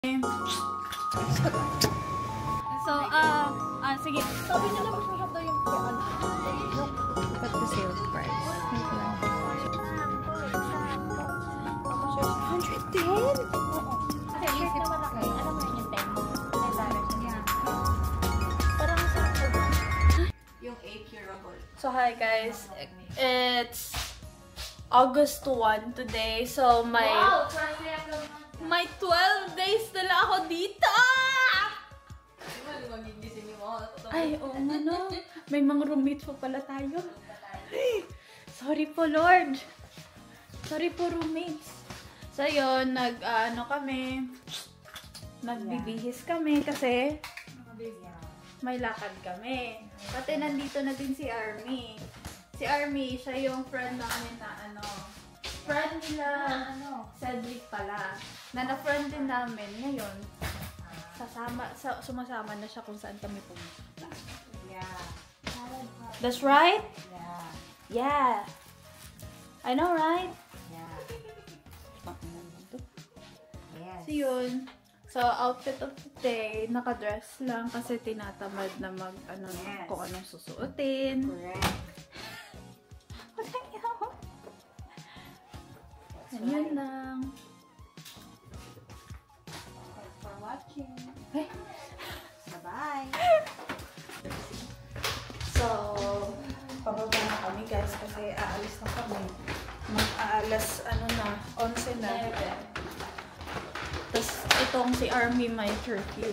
Sige. Sabi niya na masarap daw yung But the sales price. 110? Oo. Kasi isip na malaki. Alam mo yun yung 10. Parang masarap daw. Yung 8-year-old. So, hi guys. It's August 1 today. So, my 12 days na lang ako dito! Ay, oo nga no. May mga roommates po pala tayo. Ay, sorry po, Lord. Sorry po, roommates. So, yun, nagbibihis kami kasi may lakad kami. Pati nandito na din si Army. Si Army, siya yung friend namin na friend nila, Cedric pala. Na-friend din namin ngayon. Sumasama na siya kung saan kami pumunta. Yeah. That's right? Yeah. Yeah. I know, right? Yeah. Yes. So, yun. So, outfit of the day, nakadress lang kasi tinatamad na Yes. kung anong susuotin. Correct. Ganyan lang. Thanks for watching. Ay. Bye-bye. So, pababa na kami guys kasi aalis na kami. Mag-aalas, 11 na. Tapos, itong si Army may curfew.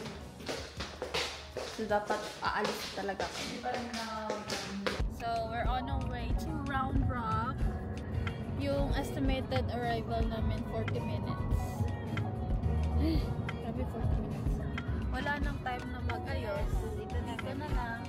So, dapat aalis talaga kami. So, we're on our way to Round Rock. Yung estimated arrival namin, 40 minutes. Grabe, 40 minutes. Wala nang time na mag-ayos. Dito na lang.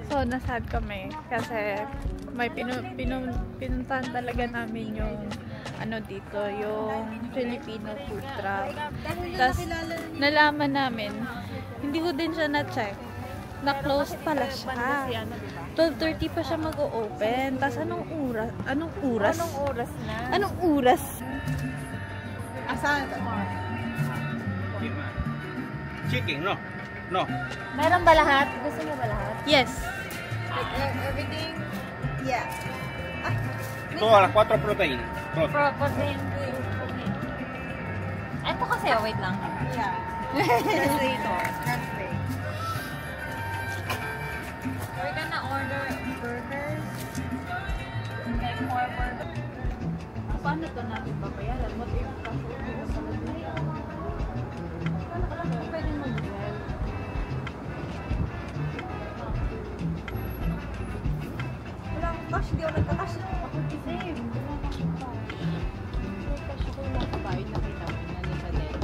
So, nasad kami kasi may pinuntahan talaga namin yung dito, yung Filipino food truck. Tapos, nalaman namin, hindi ko din siya na-check. Na-close pala siya. 12:30 pa siya mag-o-open. Tapos, anong oras? Anong oras na? Anong oras? Asan? Chicken, no? No. Meron ba lahat? Gusto mo ba lahat? Yes. Like everything? Yeah. Todas las 4 proteínas. Todas. Protein. Ito kasi, wait lang. Yeah. Translator. Translate. We're gonna order burgers. Like more burgers. Paano ito natin babayaran? What if pwede mag-drive? Wala akong cash. Hindi ako nagka-cash. Ako kasi. Cash ako yung mga kabayan na kita. Nalisa din.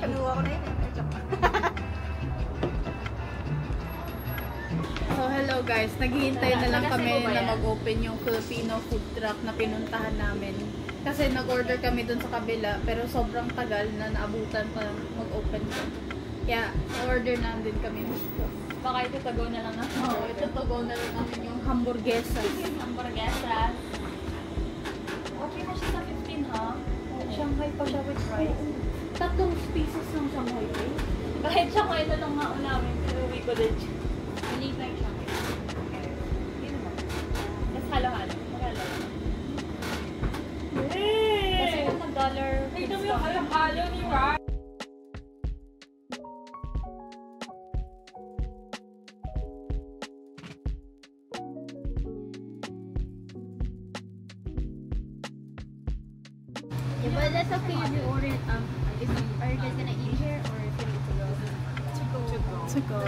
Kinuha ko na yun. So guys, naghihintay na lang kami na mag-open yung Filipino food truck na pinuntahan namin. Kasi nag-order kami dun sa kabila, pero sobrang tagal na naabutan pa mag-open ko. Kaya, order na din kami dito. Baka ito to go na lang ako. Oo, ito to go na lang namin yung hamburguesa. Hamburguesas. Okay na siya sa 15, ha? Shanghai pa siya with rice. 3 pieces ng Shanghai rice. Kahit siya ko, ito lang nga namin. Pero uwi ko din siya. Maliit lang siya. Tapos halo-halo. Magalo. Kasi yung $1. Ito mo yung halo-halo ni Ryan. Yeah, but that's okay if you order it. Are you guys gonna eat here or if you need to go? To go.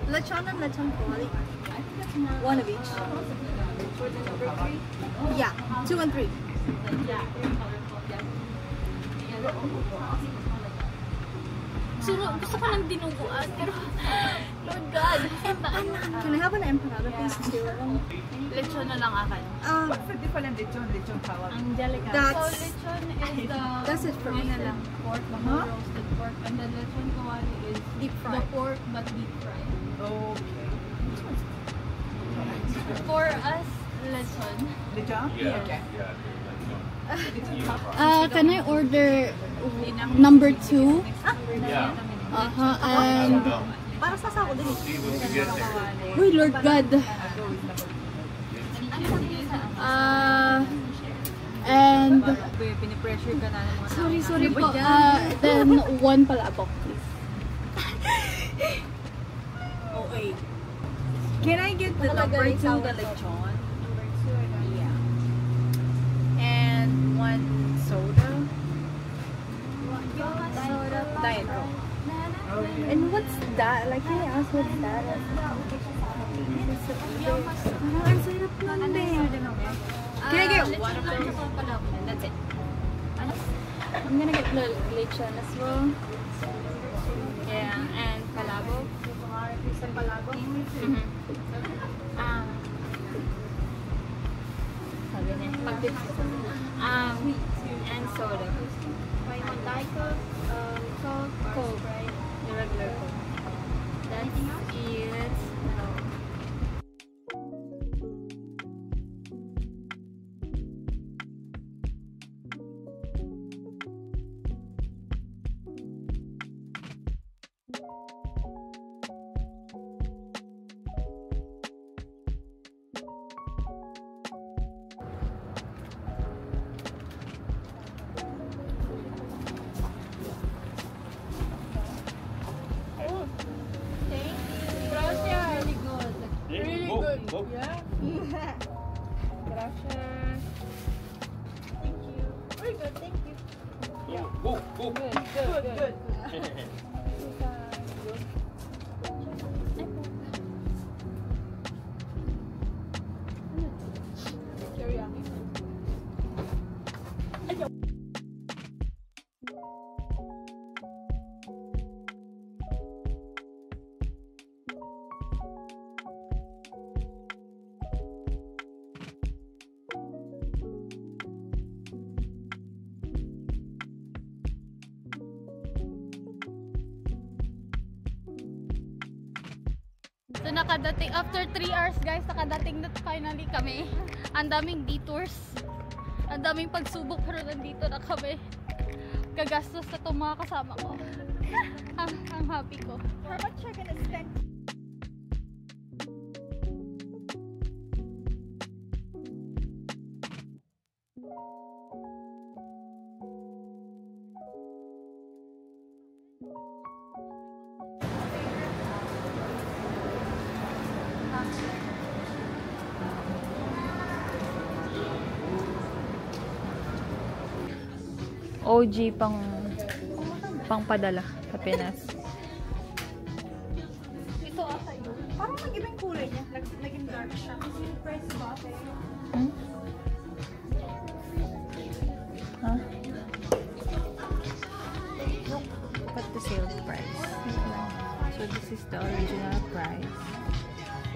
Lechon and lechon kawali. One of each. Yeah, 2 and 3. Gusto ko ng dinuguan, pero Lord God, Can I have an empanada please? Two of them. Lechon na lang akin. What's the difference lechon tawag? Ang delicate. That's- so lechon is the That's it for me. pork, the whole roasted pork, and then lechon kawali is Deep the fried. pork but deep fried. Okay. For us, lechon. Lechon? Okay. Can I order number 2? And Para sa sako din. Uy, Lord God. And Pinipressure ka na ng mga sorry po. Then 1 palabok, please. Okay. Can I get the number 2, the lechon? And 1 soda. Diet Coke. And what's that? Like, can I ask what's that? Parang ang sarap nun eh. Can I get one of those? That's it. I'm gonna get the lechon as well. Yeah, and palabok. Some palabok. Sabi niya. And soda. One Diet Coke, salt, Coke, right? The regular Coke. That's it. Go. Gracias. Thank you. Very good, thank you. Go. Good. So nakadating, after 3 hours guys, nakadating na finally kami. Ang daming detours. Ang daming pagsubok pero nandito na kami. Gagastos na itong mga kasama ko. ang happy ko. How much are you gonna spend? OG pang padala sa Pinas. Ito ata yun. Parang nag-ibang kulay niya. Naging dark siya. Price ba? Hmm? Ha? What So this is the original price.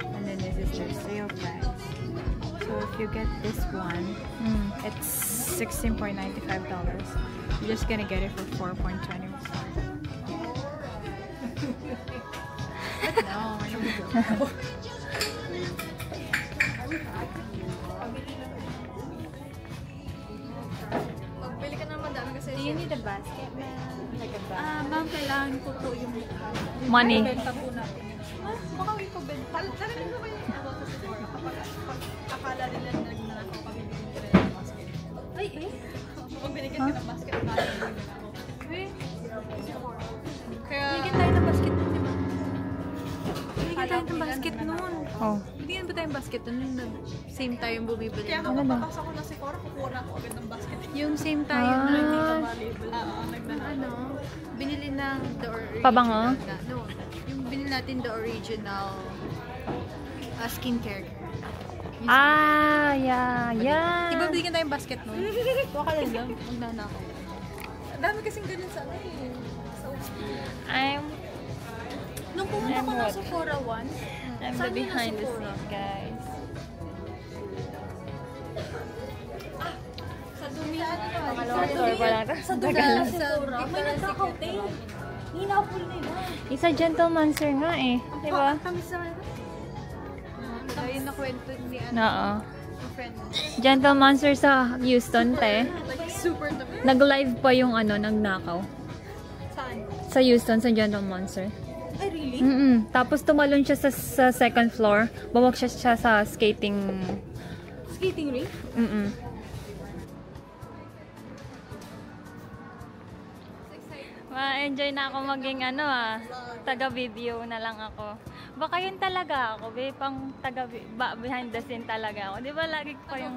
And then this is their sale price. So if you get this one, it's $16.95. You're just gonna get it for $4.20. No, Magbili ka na madami kasi. do you need a basket, ma'am? Like a basket? Ma'am, kailangan ko po yung Money. benta po natin. Baka hindi ko benta. Talagang ko kayo nagawa sa store. Kapag akala nila na nagnanakaw kami binigyan ka ng basket. Ay, Kapag binigyan ka ng basket, akala nila nagnanakaw. Kaya, Bigyan tayo ng basket nun, di ba? Bigyan tayo ng basket nun. Oh. Bigyan ba tayong basket nun? Same tayong bumibili. kaya kapag papasok ko na si Cora, kukuha na ako agad ng basket. Yung same tayo na Hindi ka valuable. Nagnanakaw. ano, binili ng the original. Pabango? No, yung binili natin the original skincare. Ah, yeah. Di ba bigyan tayong basket nun? Huwag ka lang, magnanakaw. Ang dami kasing ganun sa ano eh. Sa I'm nung pumunta ko ng Sephora once, the saan yun behind the Sephora? scenes, guys. Sa dumi. Pangalawang store pa lang. Sa dumi ng Sephora. May nagkakaute. Hinapol nila. Isa gentleman sir nga eh. Di ba? Tamis na rin. So, yun na kwento ni ano, Oo. yung friend. Gentleman sir sa Houston, te. like super tabi. Nag-live pa yung ano, nagnakaw. Saan? Sa Houston, sa Gentleman sir. Ay, really? Tapos tumalon siya sa second floor. Bumag siya sa skating. Skating rink? Ma-enjoy na ako maging ano taga-video na lang ako. Baka yun talaga ako, be, pang behind the scene talaga ako. Di ba lagi ko yung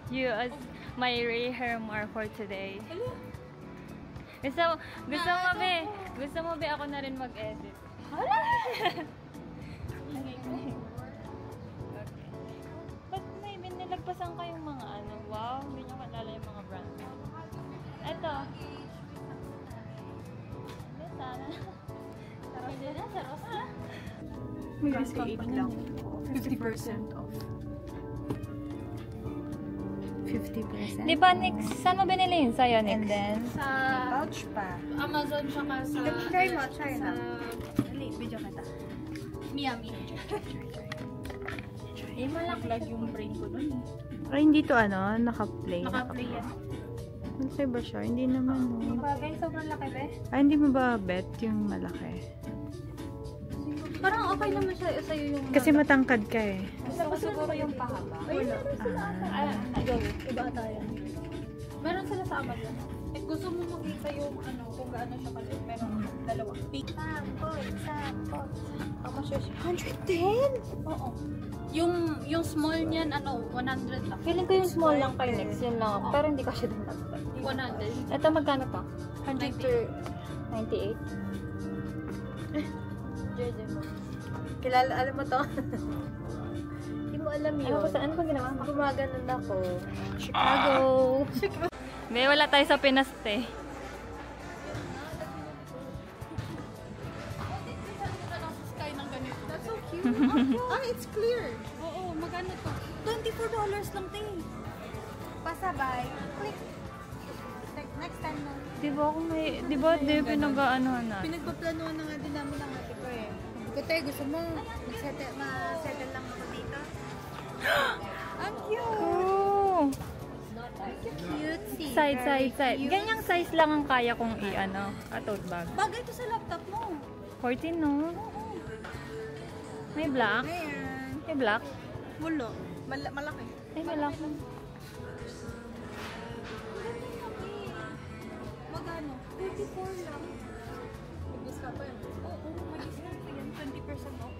you as my Ray hair mark for today. Gusto mo be ako na rin mag-edit. Okay. Ba't may binilagpasan kayong mga ano? Wow, hindi nyo kalala yung mga brand. Eto. Sana. Sarap din na, sarap ha? May discount pa lang. 50% off. 50%? Di ba, Nix? Saan mo binili yun sa'yo, Nix? And then, Sa pouch pa. Amazon tsaka sa... Try mo, try sa na. Dali, video kita. Miami. Eh, malaklag yung brain ko dun. Ay, hindi to ano, naka-play. Naka-play yan. Malaki ba siya? Hindi naman, no. Bagay, sobrang laki ba? Ay, hindi mo ba bet yung malaki? Parang okay naman siya sa'yo yung... Kasi matangkad ka eh. Gusto ko siguro yung pahaba. Wala. Iba tayo. Meron sila sa Amazon. Eh, gusto mo makita yung ano, kung gaano siya kalit. Meron dalawa. Sample. Ako siya 110? Oo. Yung small niyan, ano, 100 lang. Feeling ko yung small lang kay Nix. Yun lang ako. Pero hindi ka siya din tatag. 100. Ito, magkano to? 100. 98? Kilala, alam mo to? Hindi mo alam yun. Ano ba ginawa mo? Gumaganon ako. Chicago! May wala tayo sa Pinas, te. Sky ng ganito. That's so cute. It's clear. Oo, magano to? $24 lang tayo. Pasabay. Click. Next time na. Di ba ako may... Di ba di pinag-aanohan na? Pinagpaplanuhan na nga din namin ang ate ko eh. Sabi ko, te, gusto mo ma-settle lang ako dito? Ang cute! Oh! Cutesy. Side. Ganyang size lang ang kaya kong i-ano, tote bag. Bagay to sa laptop mo. 14, no? May black? Ayan. May black? Wala. Malaki. Ay, may black. Magano? 24 lang. Mag-discount pa yun. Oo, mag-discount yan. 20% off.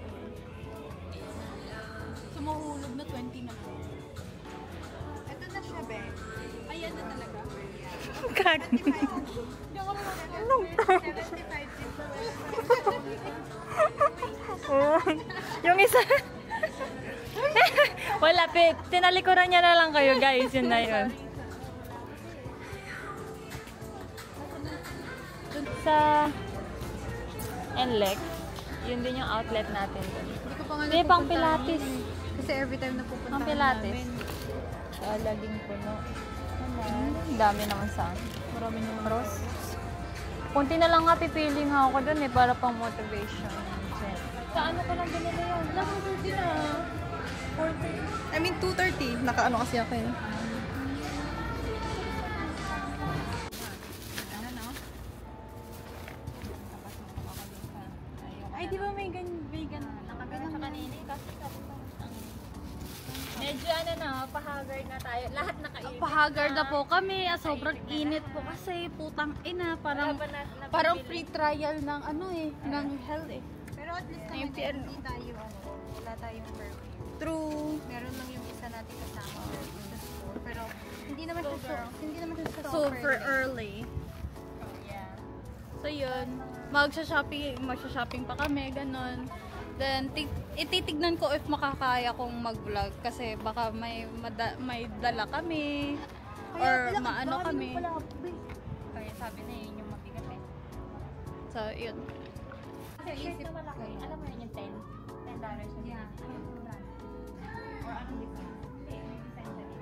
Sumuhulog na 20 na lang. Ito na siya, be. Ayan na talaga. Kag. Yung isa. Wala, tinalikuran niya na lang kayo, guys. Yun na yun. and Lex. Yun din yung outlet natin dun. Hindi ko pa nga Hindi, pang napupuntahan Pilates. yun eh. Kasi every time napupuntahan Pang Pilates. namin. Laging puno. Ang dami naman sa akin. Marami naman. Cross. Kunti na lang nga pipili nga ako dun eh, para pang motivation. Sa ano ko lang binili yun? Lang, 30 na. 40. I mean, 2:30. Nakaano kasi ako eh. Ay, di ba may ganun? Nakagano sa kanina kasi medyo ano na, pahagard na tayo. Lahat nakainit. Pahagard na po kami. Sobrang init po kasi putang ina. Parang free trial ng ano eh, ng hell eh. Pero at least naman hindi tayo, wala tayong curfew. True. Meron lang yung isa natin kasama sa school. Pero hindi naman siya Super early. Yeah. So yun, magsha-shopping pa kami, ganun. Then, ititignan ko if makakaya kong mag-vlog kasi baka may dala kami or maano kami. Kaya sabi na yun yung mabigat eh. So, yun. Shirt na malaki. Alam mo yun yung $10 yung Yeah. or anong difference? May design na rin.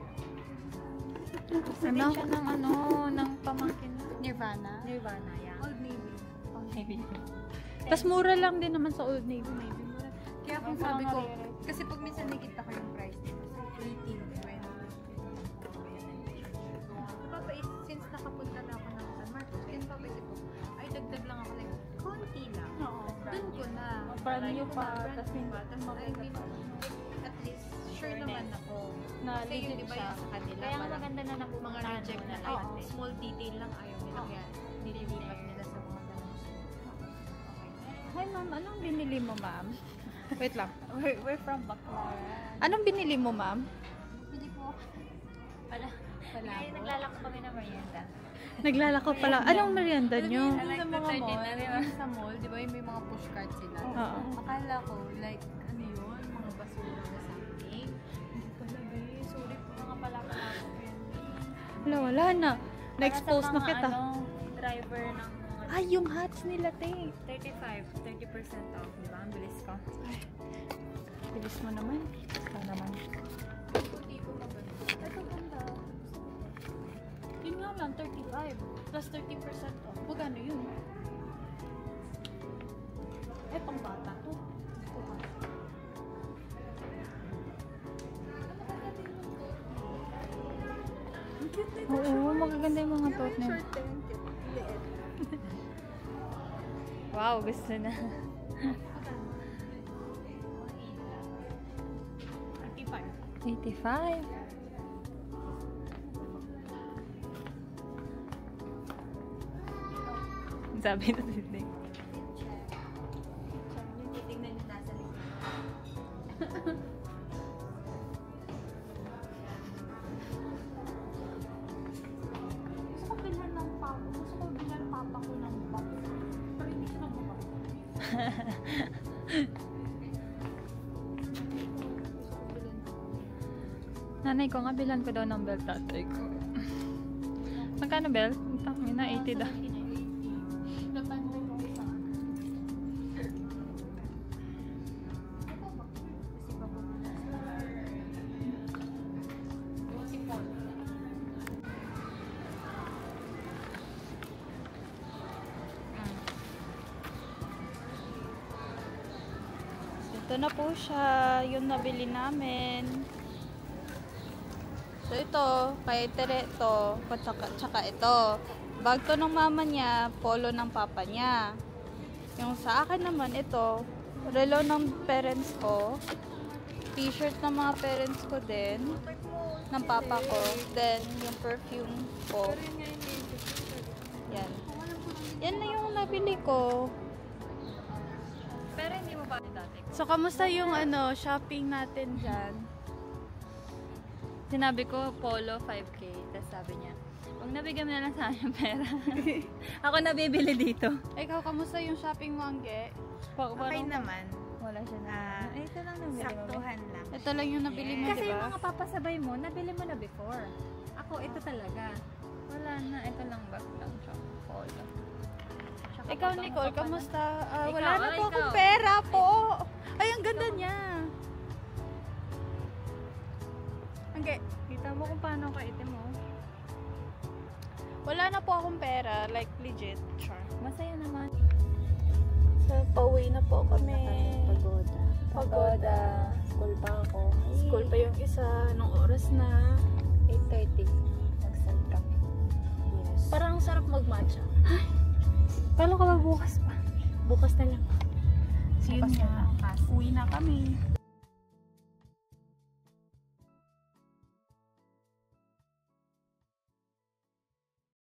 Ano? Siya ng ano, ng pamangkin. Nirvana. Nirvana, yeah. Old Navy. Old Navy. Tapos mura lang din naman sa Old Navy. Kaya kung sabi ko, kasi pag minsan nakita ko yung price nito, so 18, 20. Since nakapunta na ako ng San Marcos, kaya papaisip ko, ay dagdag lang ako like, konti lang. Doon ko na. Brand new pa, Tapos I mean, at least, sure naman ako. Na Kasi yung legit iba siya. yung sa kanila, Kaya nga parang maganda na mga napupuntahan reject mo na na like, lahat. small detail lang ayaw nila, kaya nililipat nila sa mga ganun. Hi ma'am, anong binili mo ma'am? Wait lang. We're from Baclaran. Anong binili mo ma'am? Hindi po. Wala. Kaya naglalako kami ng merienda. Naglalako pala. Anong merienda nyo? Yung like sa the mga third mall, din na, di ba? yung sa mall, di ba yung may mga push cart sila? Oo. Akala ko, like, ano yun, mga basura or something. Hindi pala, babe. Sorry po. Mga pala Wala na. Na-expose na kita. Driver ng mga Ay, yung hats nila, te. 30% off. Di ba? Ang bilis ko. Bilis mo naman. Ikaw naman. Ito ganda. Yun nga lang, 35. Plus 30% off. Magkano yun? Eh, pang bata to. Oo, magaganda yung mga top na. Wow, gusto na. 85. Sabi na sila. Yung titignan yung nasa likod. Gusto ko bilhan ng papa. Gusto ko bilhan papa ko ng box. Pero hindi siya nagbukas. Nanay ko nga, bilan ko daw ng belt tatay ko. Magkano belt? May na 80 daw. Depende ko sa Ito na po siya, yung nabili namin. So ito, kay Tere ito, tsaka ito. Bag to ng mama niya, polo ng papa niya. Yung sa akin naman ito, relo ng parents ko, t-shirt ng mga parents ko din, ng papa ko, then yung perfume ko. Yan. Yan na yung nabili ko. Pero hindi mo ba dati? So, kamusta yung shopping natin dyan? Sinabi ko, polo 5K. Tapos sabi niya, huwag nabigyan mo na lang sa akin yung pera. Ako nabibili dito. Ikaw, kamusta yung shopping mo, Angge? Okay naman. Wala siya na. Ito lang nabili mo. Saktuhan lang. Ito lang yung nabili mo, Kasi di yung ba? mga papasabay mo, nabili mo na before. Ako, ito talaga. Wala na. Ito lang bag lang siya. Polo. Tsaka Ikaw, Nicole, kamusta? Wala Ikaw, na po ikaw. akong pera po. Ay, ang ganda niya. Okay. Kita mo kung paano ka itim mo. Wala na po akong pera. Like, legit. Sure. Masaya naman. So, pauwi na po kami. Pagoda. Pagoda. School pa ako. School pa yung isa. Nung oras na. 8:30. Mag-send kami. Yes. Parang sarap mag-matcha. Paano ka ba bukas pa? Bukas na lang. So, yun Bukas na nga. lang. Uwi na kami.